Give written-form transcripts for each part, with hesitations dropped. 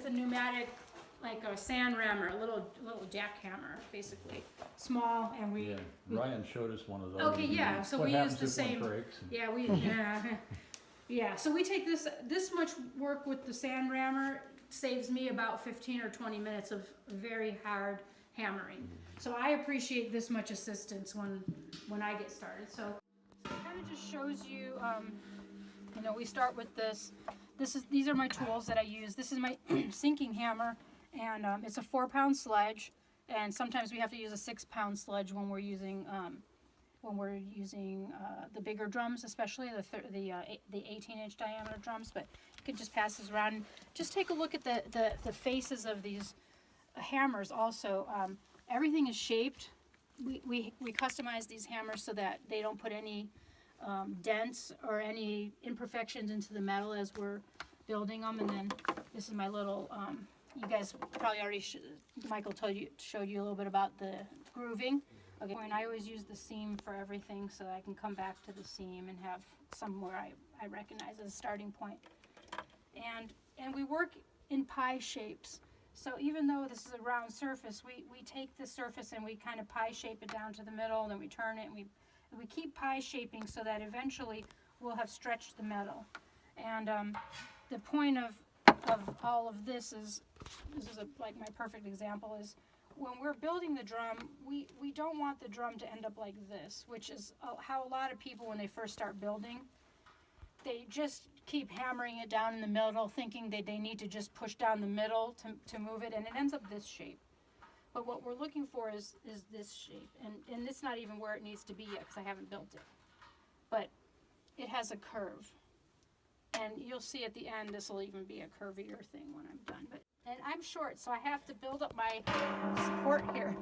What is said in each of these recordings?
a pneumatic, like a sand rammer, a little jackhammer, basically, small, and we. Yeah, Ryan showed us one of those. Okay, yeah, so we use the same. What happens if one Yeah, breaks? we, yeah, so we take this much work with the sand rammer, saves me about 15 or 20 minutes of very hard hammering. So I appreciate this much assistance when I get started. So it kind of just shows you, you know, we start with this. These are my tools that I use. This is my sinking hammer, and it's a 4-pound sledge, and sometimes we have to use a 6-pound sledge when we're using the bigger drums, especially the 18-inch diameter drums. But you can just pass this around and just take a look at the faces of these hammers. Also, everything is shaped. We customize these hammers so that they don't put any dents or any imperfections into the metal as we're building them. And then this is my little. You guys probably already Michael showed you a little bit about the grooving. Okay, and I always use the seam for everything so that I can come back to the seam and have somewhere I recognize as a starting point. And we work in pie shapes. So even though this is a round surface, we take the surface and we kind of pie shape it down to the middle, and then we turn it, and we keep pie shaping so that eventually we'll have stretched the metal. And the point of all of this is like my perfect example is, when we're building the drum, we don't want the drum to end up like this, which is how a lot of people, when they first start building, they just keep hammering it down in the middle, thinking that they need to just push down the middle to move it, and it ends up this shape. But what we're looking for is this shape, and it's not even where it needs to be yet because I haven't built it. But it has a curve, and you'll see at the end this will even be a curvier thing when I'm done. And I'm short, so I have to build up my support here.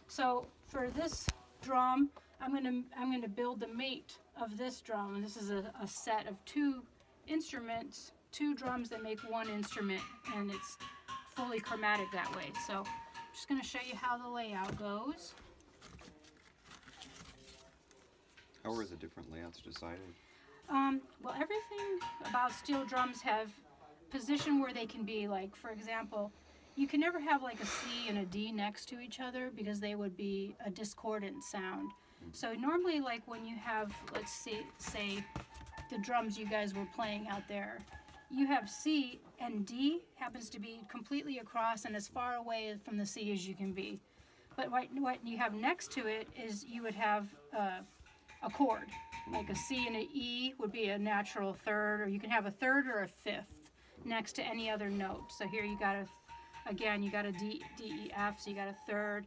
So for this drum, I'm gonna build the mate of this drum, and this is a set of 2 instruments, 2 drums that make 1 instrument, and it's fully chromatic that way. So I'm just gonna show you how the layout goes. How were the different layouts decided? Well, everything about steel drums have position where they can be, like, for example, you can never have like a C and a D next to each other because they would be a discordant sound. So normally, like when you have, let's say the drums you guys were playing out there, you have C and D happens to be completely across and as far away from the C as you can be. But what you have next to it is you would have a chord. Like a C and an E would be a natural third, or you can have a third or a fifth next to any other note. So here you got you got a D, E, F, so you got a third,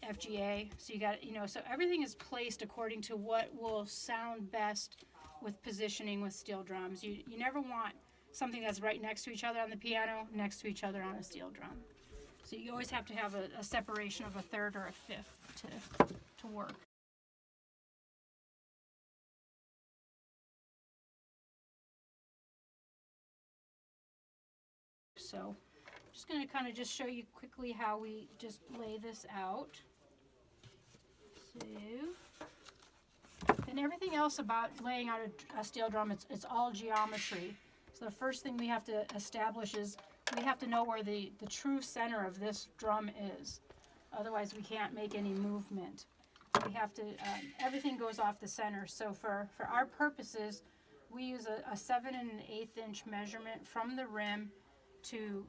F, G, A. So you got, so everything is placed according to what will sound best with positioning with steel drums. You never want something that's right next to each other on the piano, next to each other on a steel drum. So you always have to have a separation of a third or a fifth to work. So Just going to kind of just show you quickly how we just lay this out. So, and everything else about laying out a steel drum, it's all geometry. So the first thing we have to establish is we have to know where the true center of this drum is. Otherwise we can't make any movement. We have to, everything goes off the center. So for our purposes, we use a 7 1/8 inch measurement from the rim to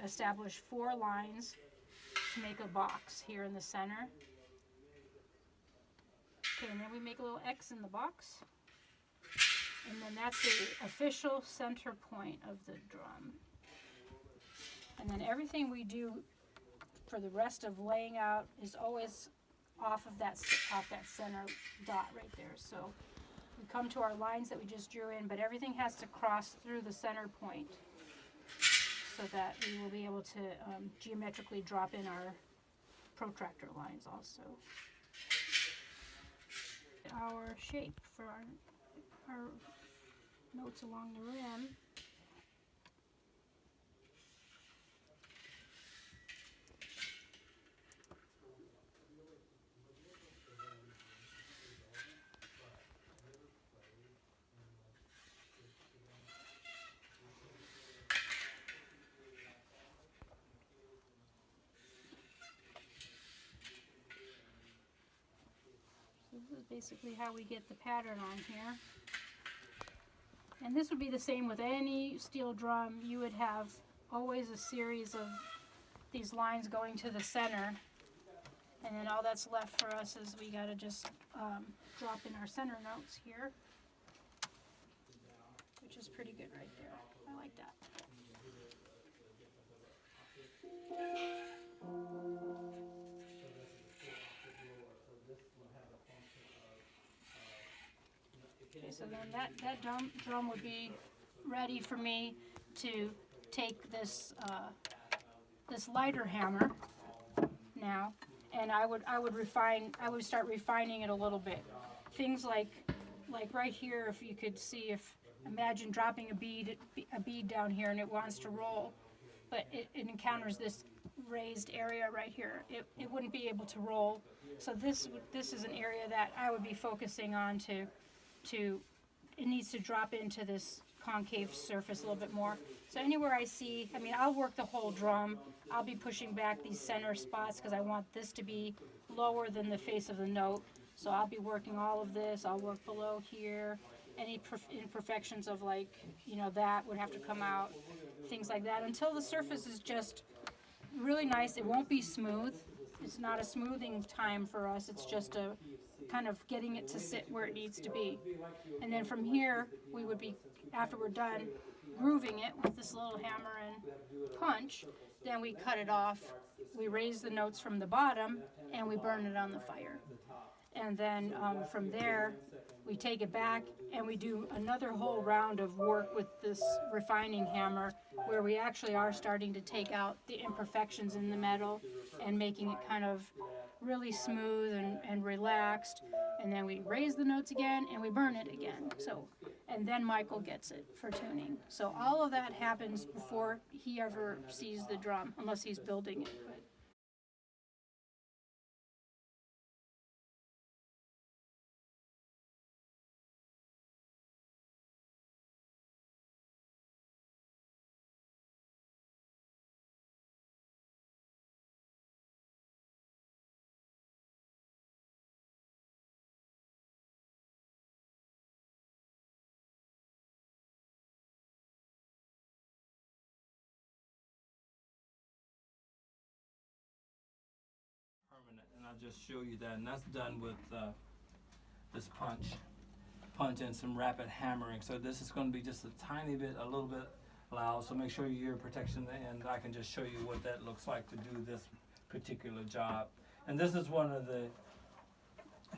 establish 4 lines to make a box here in the center. Okay, and then we make a little X in the box. And then that's the official center point of the drum. And then everything we do for the rest of laying out is always off that center dot right there. So we come to our lines that we just drew in, but everything has to cross through the center point so that we will be able to geometrically drop in our protractor lines also. Our shape for our notes along the rim. This is basically how we get the pattern on here. And this would be the same with any steel drum. You would have always a series of these lines going to the center. And then all that's left for us is we gotta just drop in our center notes here, which is pretty good right there. I like that. Okay, so then that drum would be ready for me to take this this lighter hammer now, and I would start refining it a little bit. Things like right here, if you could see, imagine dropping a bead down here and it wants to roll, but it encounters this raised area right here. It wouldn't be able to roll. So this is an area that I would be focusing on it needs to drop into this concave surface a little bit more. So anywhere I see, I mean, I'll work the whole drum. I'll be pushing back these center spots because I want this to be lower than the face of the note. So I'll be working all of this. I'll work below here. Any imperfections of that would have to come out. Things like that until the surface is just really nice. It won't be smooth. It's not a smoothing time for us. It's just a kind of getting it to sit where it needs to be. And then from here, we would be, after we're done grooving it with this little hammer and punch, then we cut it off. We raise the notes from the bottom and we burn it on the fire. And then from there, we take it back and we do another whole round of work with this refining hammer where we actually are starting to take out the imperfections in the metal and making it kind of really smooth and relaxed. And then we raise the notes again and we burn it again. So, and then Michael gets it for tuning. So all of that happens before he ever sees the drum, unless he's building it. But permanent, and I'll just show you that, and that's done with this punch and some rapid hammering. So this is going to be just a little bit loud, so make sure your ear protection, and I can just show you what that looks like to do this particular job. And this is one of the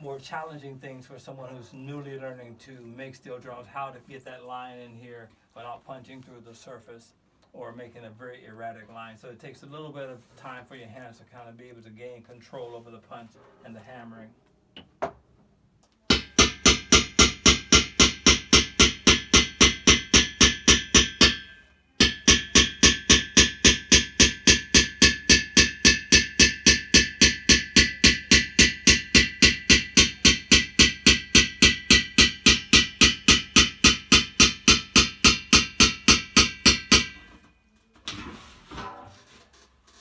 more challenging things for someone who's newly learning to make steel drums, how to get that line in here without punching through the surface or making a very erratic line. So it takes a little bit of time for your hands to kind of be able to gain control over the punch and the hammering.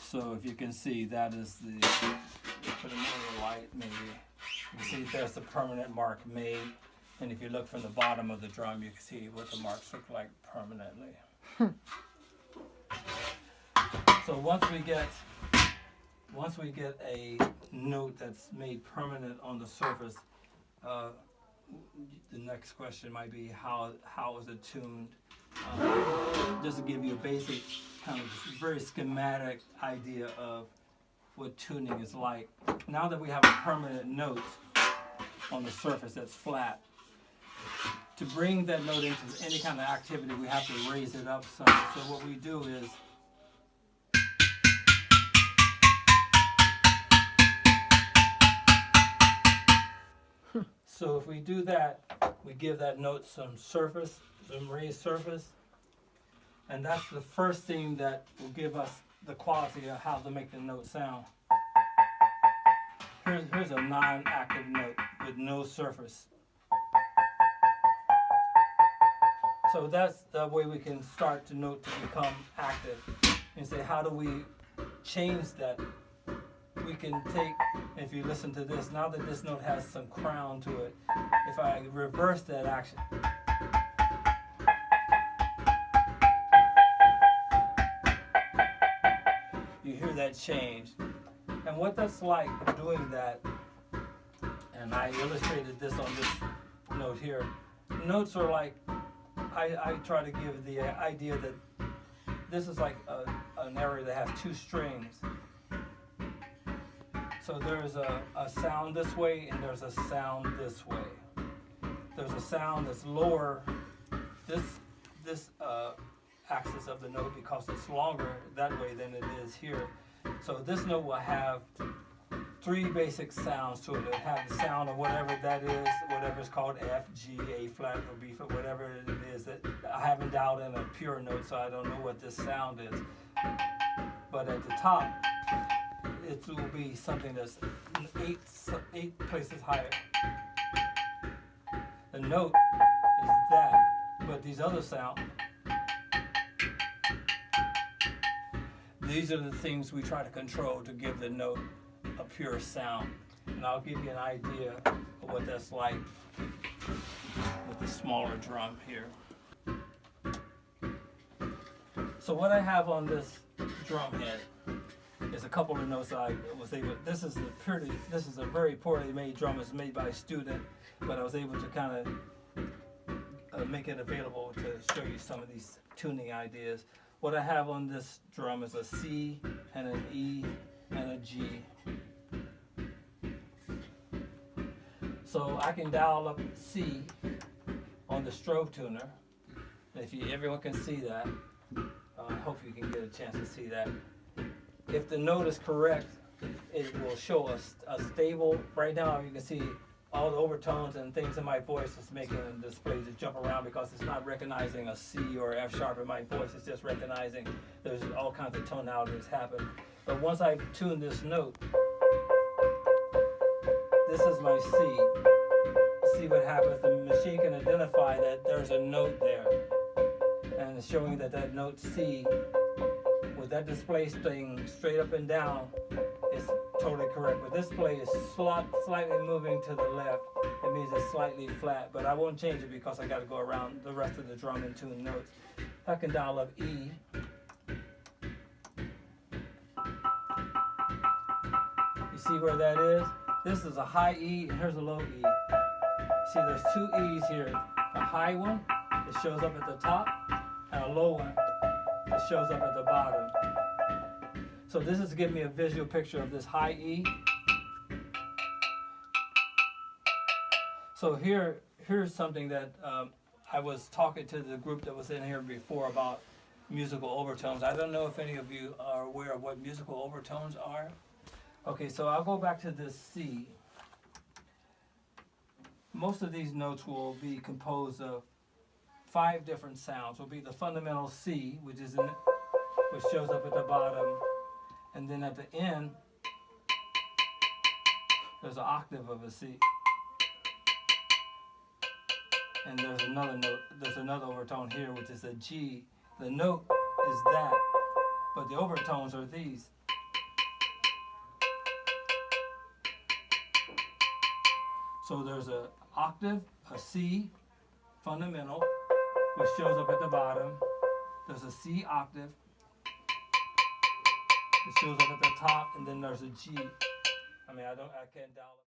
So if you can see, that is the, put another light maybe. You can see there's the permanent mark made. And if you look from the bottom of the drum, you can see what the marks look like permanently. So once we get a note that's made permanent on the surface, the next question might be how is it tuned? Just to give you a basic, kind of very schematic idea of what tuning is like. Now that we have a permanent note on the surface that's flat, to bring that note into any kind of activity, we have to raise it up some. So what we do is, so if we do that, we give that note some surface, some raised surface, and that's the first thing that will give us the quality of how to make the note sound. Here's a non-active note with no surface. So that's the way we can start the note to become active. And say, how do we change that? We can take, if you listen to this, now that this note has some crown to it, if I reverse that action, you hear that change. And what that's like doing that, and I illustrated this on this note here, notes are like, I try to give the idea that this is like an area that has two strings. So there's a sound this way and there's a sound this way. There's a sound that's lower this axis of the note because it's longer that way than it is here. So this note will have three basic sounds to it. It'll have the sound of whatever that is, whatever it's called, F, G, A flat, or B flat, whatever it is. That I haven't dialed in a pure note, so I don't know what this sound is. But at the top, it will be something that's eight places higher. The note is that, but these other sounds, these are the things we try to control to give the note a pure sound. And I'll give you an idea of what that's like with the smaller drum here. So what I have on this drum head is a couple of notes I was able, this is a very poorly made drum. It's made by a student, but I was able to kind of make it available to show you some of these tuning ideas. What I have on this drum is a C and an E and a G. So I can dial up C on the strobe tuner. If everyone can see that, I hope you can get a chance to see that. If the note is correct, it will show us a stable. Right now you can see all the overtones and things in my voice is making the display to jump around because it's not recognizing a C or F sharp in my voice. It's just recognizing there's all kinds of tonalities happen. But once I tune this note, this is my C. See what happens. The machine can identify that there's a note there. And it's showing that that note C, with that display staying straight up and down, is totally correct. But this play is slightly moving to the left. It means it's slightly flat, but I won't change it because I got to go around the rest of the drum and tune notes. I can dial up E. You see where that is? This is a high E, and here's a low E. See, there's two E's here. A high one that shows up at the top, and a low one that shows up at the bottom. So this is giving me a visual picture of this high E. So here's something that I was talking to the group that was in here before about musical overtones. I don't know if any of you are aware of what musical overtones are. Okay, so I'll go back to this C. Most of these notes will be composed of 5 different sounds. Will be the fundamental C, which shows up at the bottom, and then at the end, there's an octave of a C, and there's another note. There's another overtone here, which is a G. The note is that, but the overtones are these. So there's a octave, a C fundamental, which shows up at the bottom. There's a C octave, it shows up at the top, and then there's a G. I mean, I can't dial it.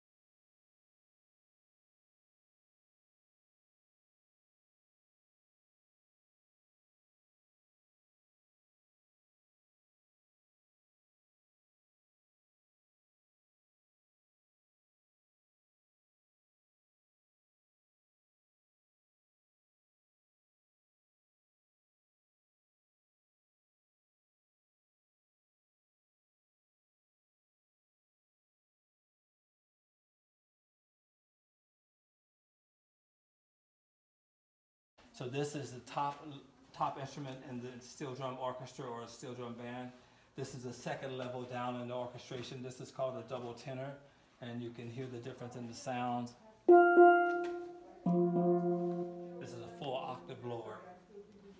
So this is the top instrument in the steel drum orchestra or a steel drum band. This is the second level down in the orchestration. This is called a double tenor, and you can hear the difference in the sounds. This is a full octave lower.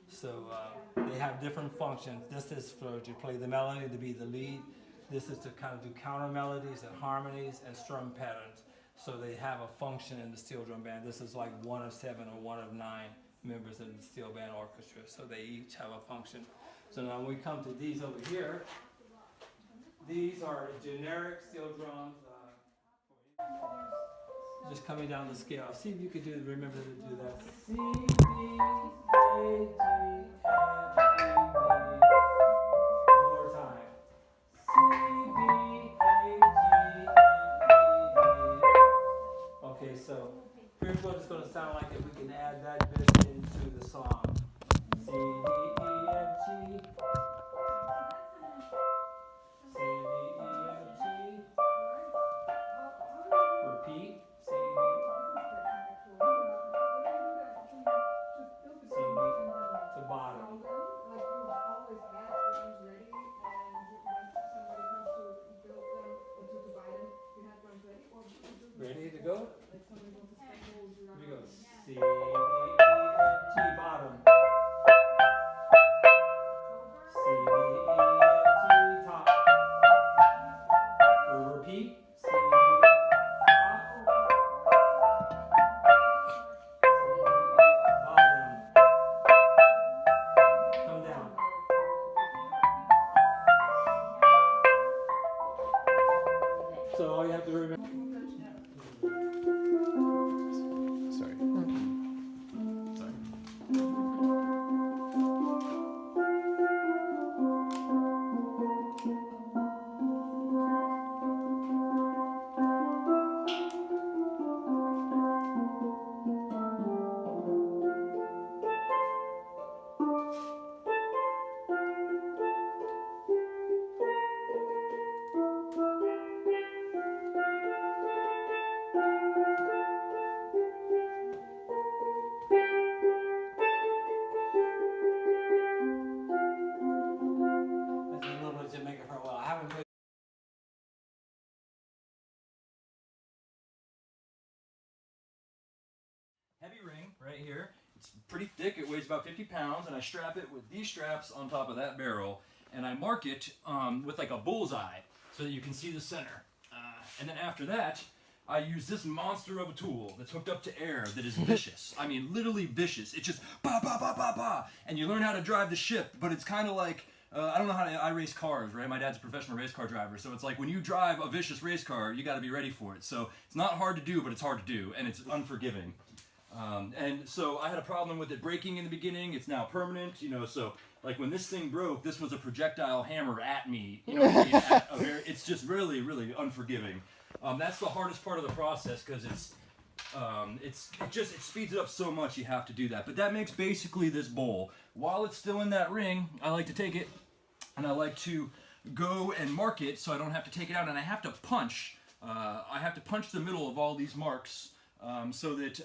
So they have different functions. This is for to play the melody, to be the lead. This is to kind of do counter melodies and harmonies and strum patterns. So they have a function in the steel drum band. This is like 1 of 7 or 1 of 9 members in the steel band orchestra. So they each have a function. So now when we come to these over here, these are generic steel drums. Just coming down the scale. See if you could remember to do that. C, B, A, G, F, E, D. One more time. C, B, A, G, F, E, D. Okay, so here's what it's going to sound like if we can add that bit into the song. C, D, E, F, G. C, D, E, F, G. Repeat. C, D, to bottom. Ready to go? Here we go. C, D, E, F, G, bottom. C, D, E, F, G, top. We'll repeat. C, D, top. Bottom. Come down. So all you have to remember. Sorry. That's a little bit of Jamaica for a while. I haven't played. Heavy ring right here. It's pretty thick. It weighs about 50 pounds, and I strap it with these straps on top of that barrel, and I mark it with like a bullseye so that you can see the center. And then after that, I use this monster of a tool that's hooked up to air that is vicious. I mean, literally vicious. It's just ba ba ba ba ba, and you learn how to drive the ship. But it's kind of like I don't know how to. I race cars, right? My dad's a professional race car driver, so it's like when you drive a vicious race car, you got to be ready for it. So it's not hard to do, but it's hard to do, and it's unforgiving. And so I had a problem with it breaking in the beginning. It's now permanent, you know. So like when this thing broke, this was a projectile hammer at me. You know what I mean? It's just really, really unforgiving. That's the hardest part of the process because it speeds it up so much. You have to do that. But that makes basically this bowl. While it's still in that ring, I like to take it and I like to go and mark it so I don't have to take it out, and I have to punch. I have to punch the middle of all these marks. So that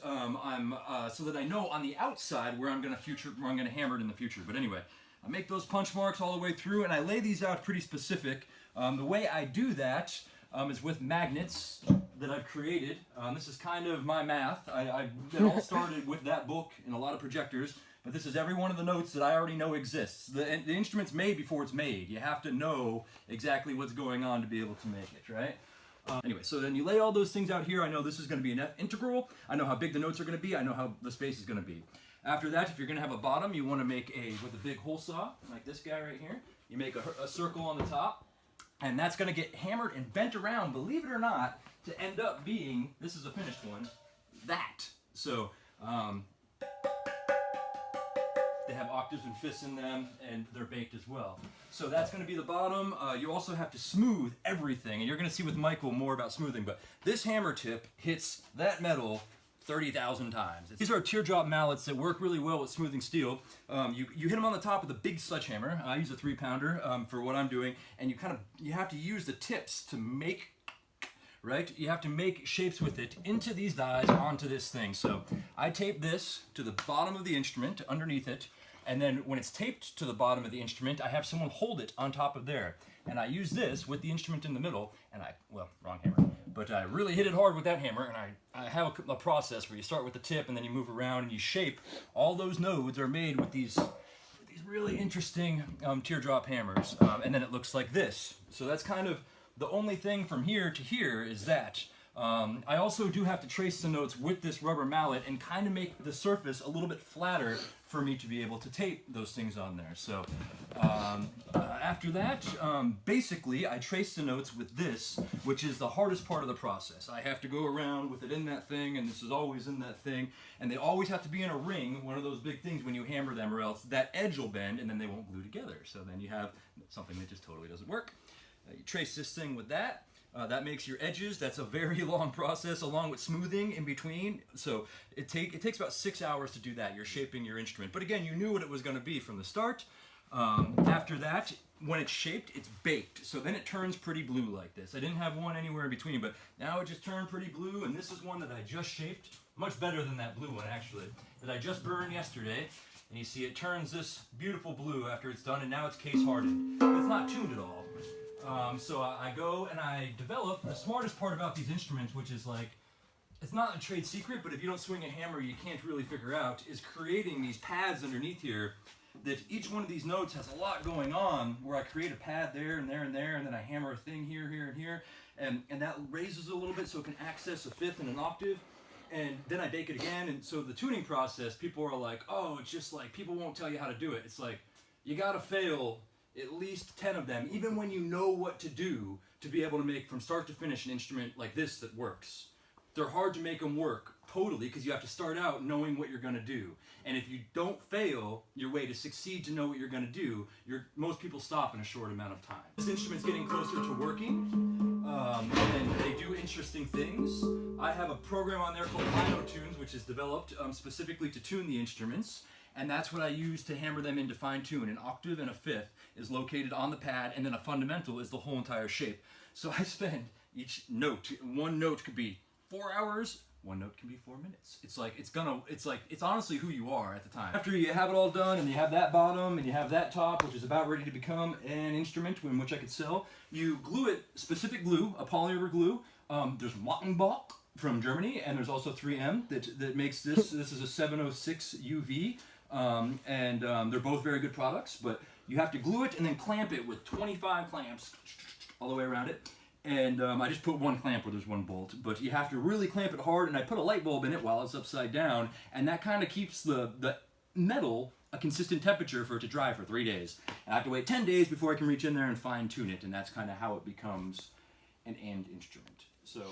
so that I know on the outside where I'm gonna hammer it in the future. But anyway, I make those punch marks all the way through, and I lay these out pretty specific. The way I do that is with magnets that I've created. This is kind of my math. It all started with that book and a lot of projectors. But this is every one of the notes that I already know exists. The instrument's made before it's made. You have to know exactly what's going on to be able to make it, right? Anyway, so then you lay all those things out here. I know this is going to be an F integral. I know how big the notes are going to be. I know how the space is going to be. After that, if you're going to have a bottom, you want to make with a big hole saw, like this guy right here. You make a circle on the top, and that's going to get hammered and bent around, believe it or not, to end up being, this is a finished one, that. So, they have octaves and fifths in them, and they're baked as well. So that's going to be the bottom. You also have to smooth everything, and you're going to see with Michael more about smoothing, but this hammer tip hits that metal 30,000 times. These are teardrop mallets that work really well with smoothing steel. You hit them on the top with a big sledgehammer. I use a 3-pounder for what I'm doing, and you have to use the tips to make, right? You have to make shapes with it into these dies onto this thing. So I tape this to the bottom of the instrument, underneath it, and then when it's taped to the bottom of the instrument, I have someone hold it on top of there. And I use this with the instrument in the middle, and well, wrong hammer, but I really hit it hard with that hammer, and I have a process where you start with the tip, and then you move around, and you shape. All those nodes are made with these really interesting teardrop hammers, and then it looks like this. So that's kind of the only thing from here to here is that. I also do have to trace the notes with this rubber mallet and kind of make the surface a little bit flatter for me to be able to tape those things on there. So after that, basically I trace the notes with this, which is the hardest part of the process. I have to go around with it in that thing, and this is always in that thing, and they always have to be in a ring, one of those big things when you hammer them, or else that edge will bend and then they won't glue together. So then you have something that just totally doesn't work. You trace this thing with that. That makes your edges. That's a very long process, along with smoothing in between. So it takes about 6 hours to do that. You're shaping your instrument. But again, you knew what it was going to be from the start. After that, when it's shaped, it's baked. So then it turns pretty blue like this. I didn't have one anywhere in between, but now it just turned pretty blue. And this is one that I just shaped, much better than that blue one actually, that I just burned yesterday. And you see it turns this beautiful blue after it's done, and now it's case hardened. It's not tuned at all. So I go and I develop the smartest part about these instruments, which is like, it's not a trade secret, but if you don't swing a hammer, you can't really figure out, is creating these pads underneath here that each one of these notes has a lot going on, where I create a pad there and there and there, and then I hammer a thing here, here, and here, and that raises it a little bit so it can access a fifth and an octave, and then I bake it again. And so the tuning process, people are like, oh, it's just like, people won't tell you how to do it. It's like, you gotta fail at least 10 of them, even when you know what to do, to be able to make from start to finish an instrument like this that works. They're hard to make them work totally, because you have to start out knowing what you're going to do. And if you don't fail your way to succeed to know what you're going to do, most people stop in a short amount of time. This instrument's getting closer to working, and they do interesting things. I have a program on there called Lino Tunes, which is developed specifically to tune the instruments. And that's what I use to hammer them into fine tune. An octave and a fifth is located on the pad, and then a fundamental is the whole entire shape. So I spend each note, one note could be 4 hours, one note can be 4 minutes. It's honestly who you are at the time. After you have it all done, and you have that bottom, and you have that top, which is about ready to become an instrument in which I could sell, you glue it, specific glue, a polymer glue. There's Wattenbach from Germany, and there's also 3M that makes this. This is a 706 UV. They're both very good products, but you have to glue it and then clamp it with 25 clamps all the way around it. And I just put one clamp where there's one bolt, but you have to really clamp it hard, and I put a light bulb in it while it's upside down, and that kind of keeps the metal a consistent temperature for it to dry for 3 days. And I have to wait 10 days before I can reach in there and fine tune it, and that's kind of how it becomes an end instrument. So